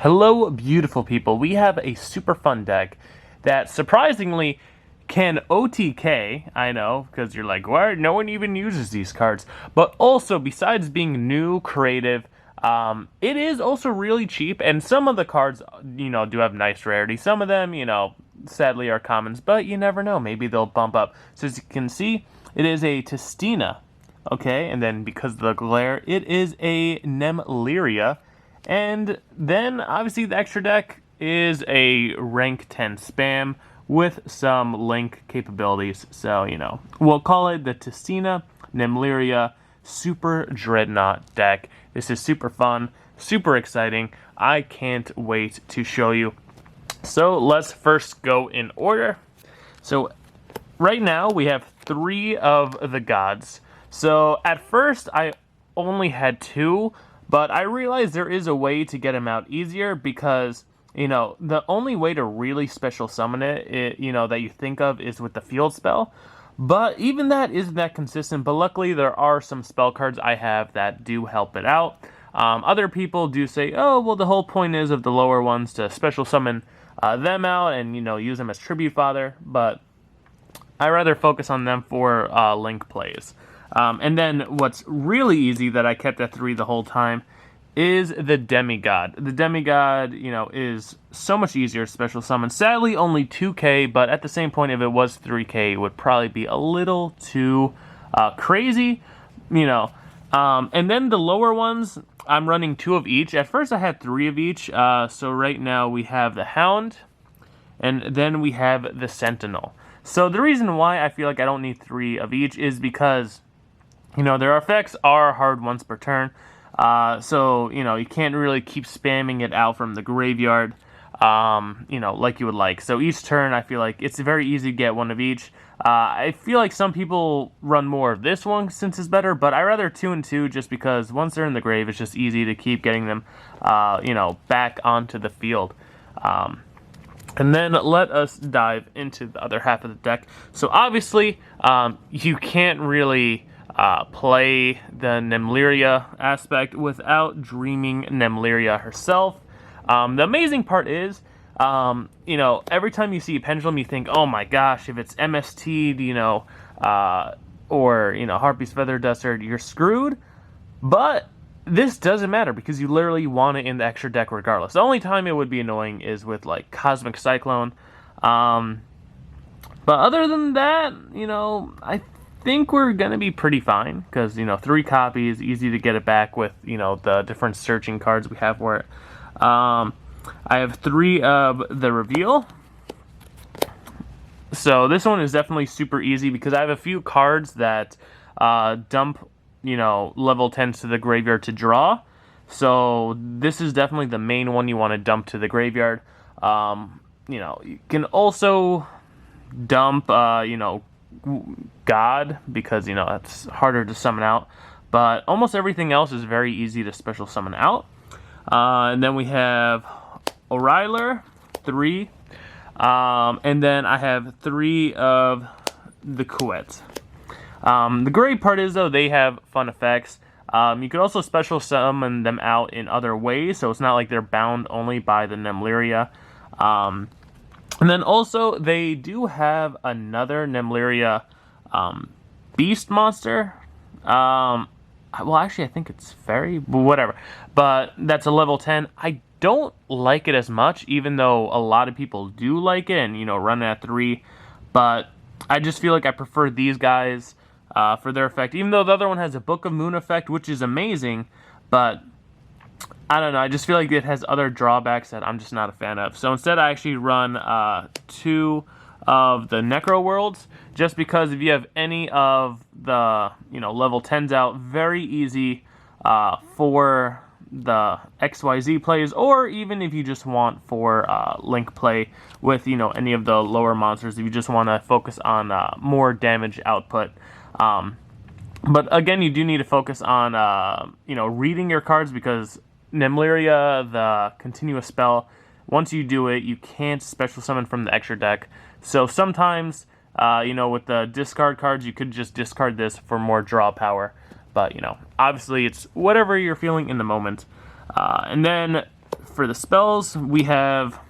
Hello, beautiful people. We have a super fun deck that surprisingly can OTK. I know, because you're like, what? No one even uses these cards. But also, besides being new, creative, it is also really cheap. And some of the cards, do have nice rarity. Some of them, sadly are commons. But you never know. Maybe they'll bump up. So as you can see, it is a Tistina. Okay, and then because of the glare, it is a Nemleria. And then, obviously, the extra deck is a rank 10 spam with some link capabilities. So, we'll call it the Tistina Nemleria Super Dreadnought deck. This is super fun, super exciting. I can't wait to show you. So, let's first go in order. So, right now, we have 3 of the gods. So, at first, I only had 2. But I realized there is a way to get him out easier because, the only way to really special summon it, that you think of is with the field spell. But even that isn't that consistent. But luckily, there are some spell cards I have that do help it out. Other people do say, oh, well, the whole point is of the lower ones to special summon them out and, use them as tribute fodder. But I rather focus on them for link plays. And then what's really easy that I kept at 3 the whole time is the Demigod. The Demigod, is so much easier to special summon. Sadly, only 2k, but at the same point, if it was 3k, it would probably be a little too crazy, And then the lower ones, I'm running 2 of each. At first, I had 3 of each. So right now, we have the Hound, and then we have the Sentinel. So the reason why I feel like I don't need 3 of each is because their effects are hard once per turn. So, you can't really keep spamming it out from the graveyard, like you would like. So each turn, I feel like it's very easy to get 1 of each. I feel like some people run more of this one since it's better, but I rather 2 and 2 just because once they're in the grave, it's just easy to keep getting them, back onto the field. And then let us dive into the other half of the deck. So obviously, you can't really play the Nemleria aspect without dreaming Nemleria herself. The amazing part is, every time you see a pendulum, you think, oh my gosh, if it's MST'd, or, Harpy's Feather Duster, you're screwed. But this doesn't matter because you literally want it in the extra deck regardless. The only time it would be annoying is with, like, Cosmic Cyclone. But other than that, I think we're gonna be pretty fine because 3 copies, easy to get it back with the different searching cards we have for it. I have 3 of the reveal, so this one is definitely super easy because I have a few cards that dump level 10s to the graveyard to draw. So this is definitely the main one you want to dump to the graveyard. You can also dump God, because that's harder to summon out, but almost everything else is very easy to special summon out. And then we have Oriler, 3, and then I have 3 of the Couettes. The great part is, though, they have fun effects. You could also special summon them out in other ways, so it's not like they're bound only by the Nemleria. And then also, they do have another Nemleria beast monster. Well, actually, I think it's fairy, but whatever. But that's a level 10. I don't like it as much, even though a lot of people do like it and, run at 3. But I just feel like I prefer these guys for their effect. Even though the other one has a Book of Moon effect, which is amazing. But I don't know, I just feel like it has other drawbacks that I'm just not a fan of. So instead, I actually run 2 of the Necro Worlds, just because if you have any of the, level 10s out, very easy for the XYZ plays, or even if you just want for link play with, any of the lower monsters, if you just want to focus on more damage output. But again, you do need to focus on, reading your cards, because Nemleria, the continuous spell, once you do it, you can't special summon from the extra deck. So sometimes, with the discard cards, you could just discard this for more draw power. But, obviously it's whatever you're feeling in the moment. And then for the spells, we have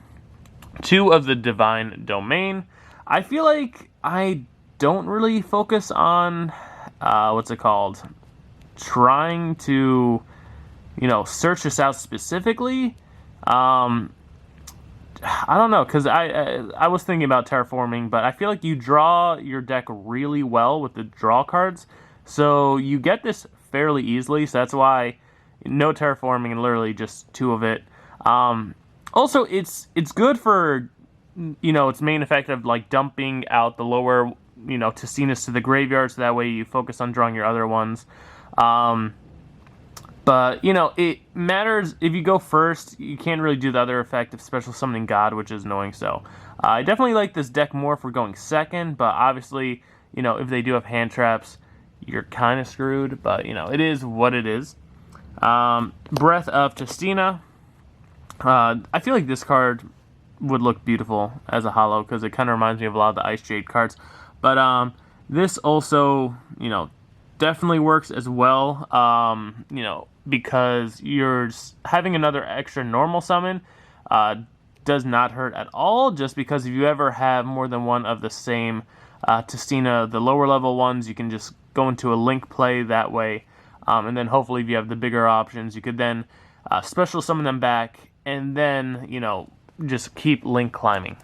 2 of the Divine Domain. I feel like I don't really focus on, what's it called, trying to, search this out specifically. I don't know, because I was thinking about terraforming, but I feel like you draw your deck really well with the draw cards, so you get this fairly easily, so that's why no terraforming and literally just 2 of it. Also, it's good for, its main effect of like dumping out the lower, Tistinas to the graveyard, so that way you focus on drawing your other ones. But, it matters if you go first, you can't really do the other effect of special summoning God, which is annoying, so. I definitely like this deck more for going second, but obviously, if they do have hand traps, you're kind of screwed, but, it is what it is. Breath of Tistina. I feel like this card would look beautiful as a holo, because it kind of reminds me of a lot of the Ice Jade cards. But, this also, definitely works as well, because you're having another extra normal summon does not hurt at all, just because if you ever have more than one of the same Tistina, the lower level ones, you can just go into a link play that way, and then hopefully if you have the bigger options, you could then special summon them back, and then, just keep link climbing.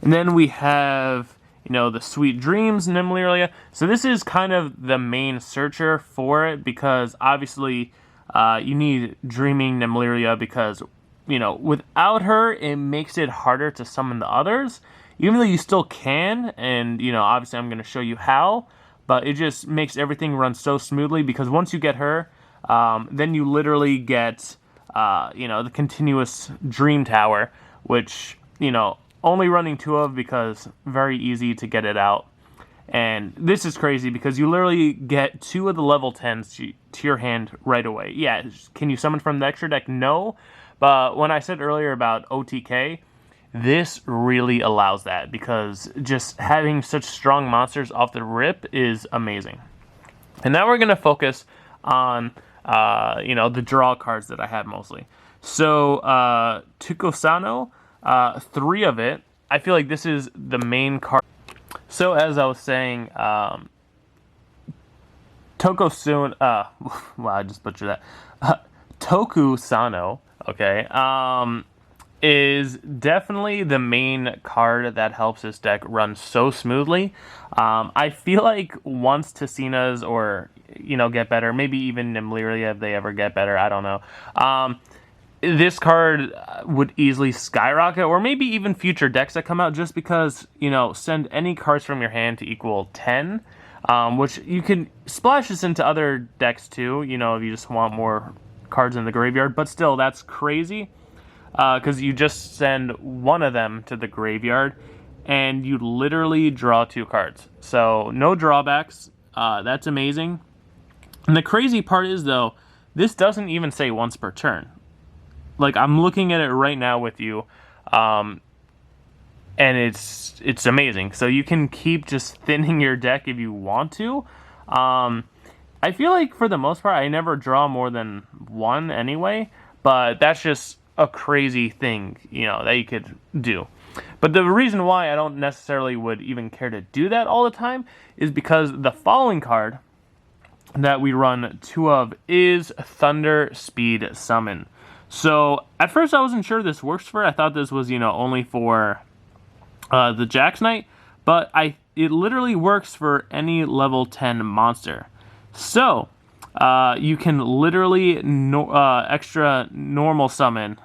And then we have the Sweet Dreams Nemleria. So this is kind of the main searcher for it, because obviously you need Dreaming Nemleria, because, without her, it makes it harder to summon the others, even though you still can, and, obviously I'm going to show you how, but it just makes everything run so smoothly, because once you get her, then you literally get, the continuous Dream Tower, which, only running 2 of, because very easy to get it out. And this is crazy, because you literally get 2 of the level 10s to your hand right away. Yeah, can you summon from the extra deck? No. But when I said earlier about OTK, this really allows that, because just having such strong monsters off the rip is amazing. And now we're going to focus on, the draw cards that I have mostly. So, Tucosano, 3 of it. I feel like this is the main card. So as I was saying, Tokusano, wow, I just butchered that. Tokusano, okay, is definitely the main card that helps this deck run so smoothly. I feel like once Tistinas or, get better, maybe even Nemleria if they ever get better, I don't know. This card would easily skyrocket, or maybe even future decks that come out, just because, send any cards from your hand to equal 10, which you can splash this into other decks too, if you just want more cards in the graveyard, but still, that's crazy, because you just send 1 of them to the graveyard, and you literally draw 2 cards. So, no drawbacks, that's amazing. And the crazy part is, though, this doesn't even say once per turn. Like, I'm looking at it right now with you, and it's amazing. So you can keep just thinning your deck if you want to. I feel like for the most part, I never draw more than 1 anyway, but that's just a crazy thing, that you could do. But the reason why I don't necessarily would even care to do that all the time is because the following card that we run 2 of is Thunder Speed Summon. So, at first I wasn't sure this works for it. I thought this was, only for the Jax Knight, but it literally works for any level 10 monster. So, you can literally extra normal summon,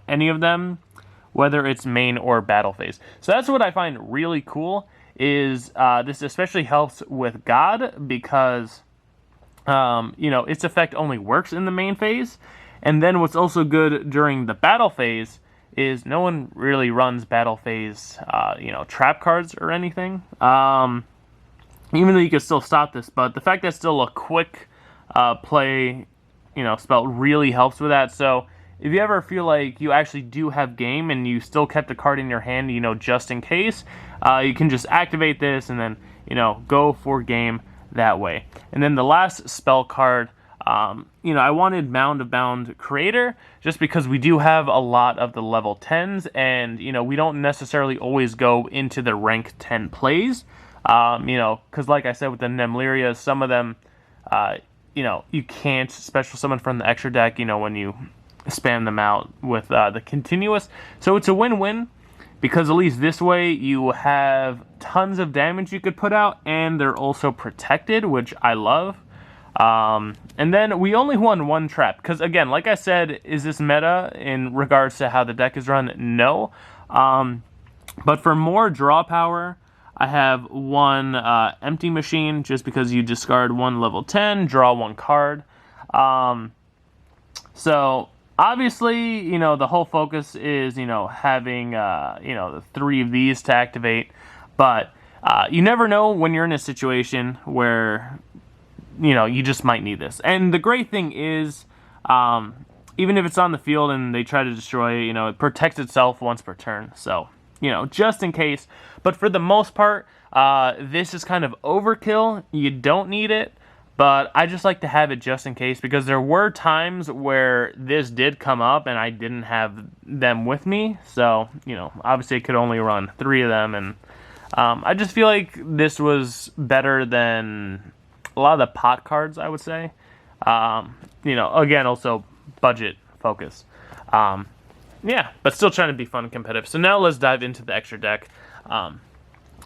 any of them, whether it's main or battle phase. So that's what I find really cool, is this especially helps with God, because, its effect only works in the main phase. And then what's also good during the battle phase is no one really runs battle phase, trap cards or anything. Even though you can still stop this, but the fact that it's still a quick play, spell really helps with that. So if you ever feel like you actually do have game and you still kept a card in your hand, just in case, you can just activate this and then, go for game that way. And then the last spell card I wanted Mound of Bound Creator just because we do have a lot of the level 10s, and, we don't necessarily always go into the rank 10 plays, because like I said with the Nemleria, some of them, you can't special summon from the extra deck, when you spam them out with the continuous. So it's a win-win, because at least this way you have tons of damage you could put out, and they're also protected, which I love. And then we only won one trap, because again, like I said, is this meta in regards to how the deck is run? No. But for more draw power, I have one empty machine, just because you discard one level 10, draw one card. So obviously, the whole focus is, having, the 3 of these to activate, but you never know when you're in a situation where you just might need this. And the great thing is, even if it's on the field and they try to destroy it, it protects itself once per turn. So, just in case. But for the most part, this is kind of overkill. You don't need it, but I just like to have it just in case, because there were times where this did come up and I didn't have them with me. So, obviously I could only run 3 of them, and I just feel like this was better than a lot of the pot cards, I would say. Again, also budget focus. Yeah, but still trying to be fun and competitive. So now let's dive into the extra deck.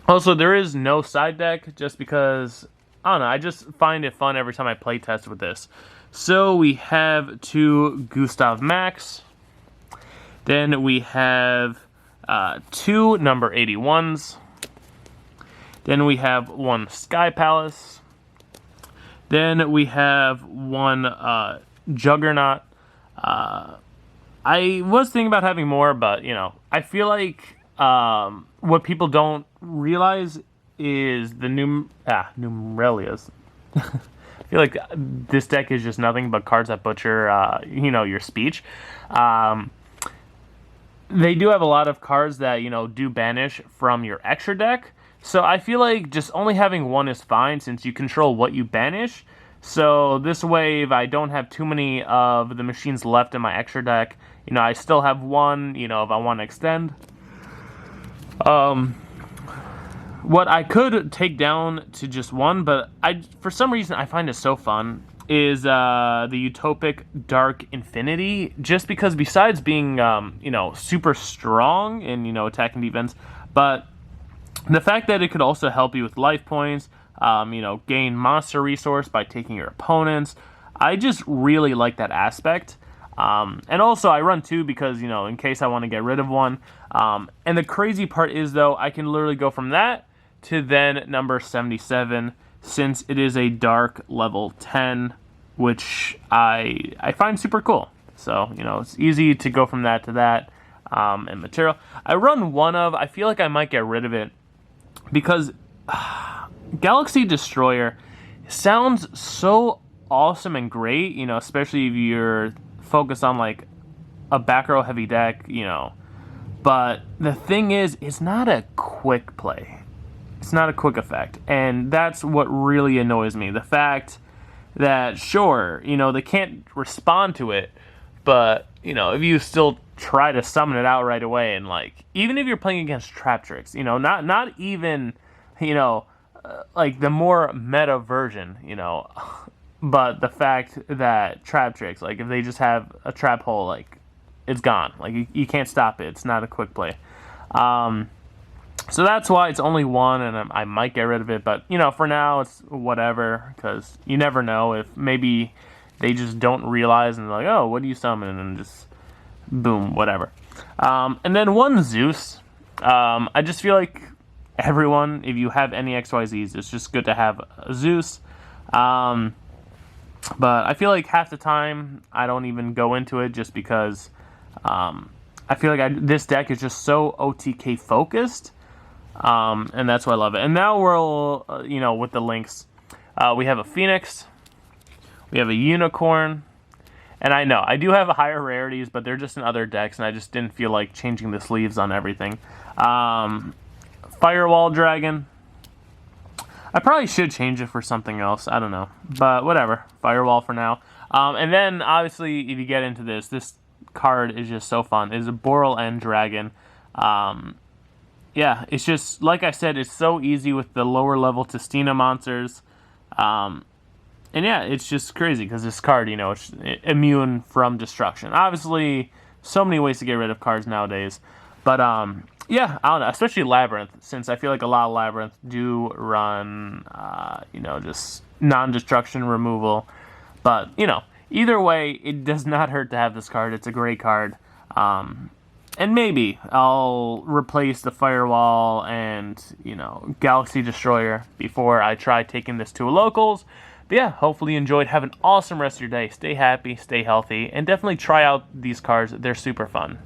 Also, there is no side deck, just because, I don't know, I just find it fun every time I play test with this. So we have 2 Gustav Max. Then we have 2 number 81s. Then we have 1 Sky Palace. Then we have 1 Juggernaut. I was thinking about having more, but, I feel like what people don't realize is the Nemlerias. I feel like this deck is just nothing but cards that butcher, your speech. They do have a lot of cards that, do banish from your extra deck. So I feel like just only having 1 is fine, since you control what you banish. So this way, if I don't have too many of the machines left in my extra deck, I still have 1, if I want to extend. What I could take down to just 1, but for some reason I find it so fun, is the Utopic Dark Infinity, just because besides being, super strong in, attack and defense, but the fact that it could also help you with life points, gain monster resource by taking your opponents, I just really like that aspect. And also I run 2 because, in case I want to get rid of 1. And the crazy part is, though, I can literally go from that to then number 77, since it is a dark level 10, which I find super cool. So, it's easy to go from that to that. And material, I run 1 of, I feel like I might get rid of it, because Galaxy Destroyer sounds so awesome and great, especially if you're focused on like a back row heavy deck, but the thing is, it's not a quick play. It's not a quick effect, and that's what really annoys me. The fact that, sure, they can't respond to it, but, if you still try to summon it out right away, and, like, even if you're playing against Trap Tricks, not even, like, the more meta version, but the fact that Trap Tricks, like, if they just have a trap hole, like, it's gone. Like, you can't stop it. It's not a quick play. So that's why it's only 1, and I might get rid of it, but, for now, it's whatever, because you never know if maybe they just don't realize, and they're like, oh, what do you summon, and just, boom, whatever. And then 1 Zeus. I just feel like everyone, if you have any XYZs, it's just good to have a Zeus. But I feel like half the time, I don't even go into it, just because I feel like this deck is just so OTK focused. And that's why I love it. And now we're, with the links, we have a Phoenix, we have a Unicorn, and I know, I do have higher rarities, but they're just in other decks, and I just didn't feel like changing the sleeves on everything. Firewall Dragon, I probably should change it for something else. I don't know. But whatever. Firewall for now. And then, obviously, if you get into this card is just so fun. It's a Borrel Dragon. Yeah, it's just, like I said, it's so easy with the lower level Tistina monsters. And yeah, it's just crazy because this card, you know, it's immune from destruction. Obviously, so many ways to get rid of cards nowadays. But, yeah, I don't know, especially Labyrinth, since I feel like a lot of Labyrinth do run, you know, just non-destruction removal. But, you know, either way, it does not hurt to have this card. It's a great card. And maybe I'll replace the Firewall and, you know, Galaxy Destroyer before I try taking this to a locals. But yeah, hopefully you enjoyed. Have an awesome rest of your day. Stay happy, stay healthy, and definitely try out these cards. They're super fun.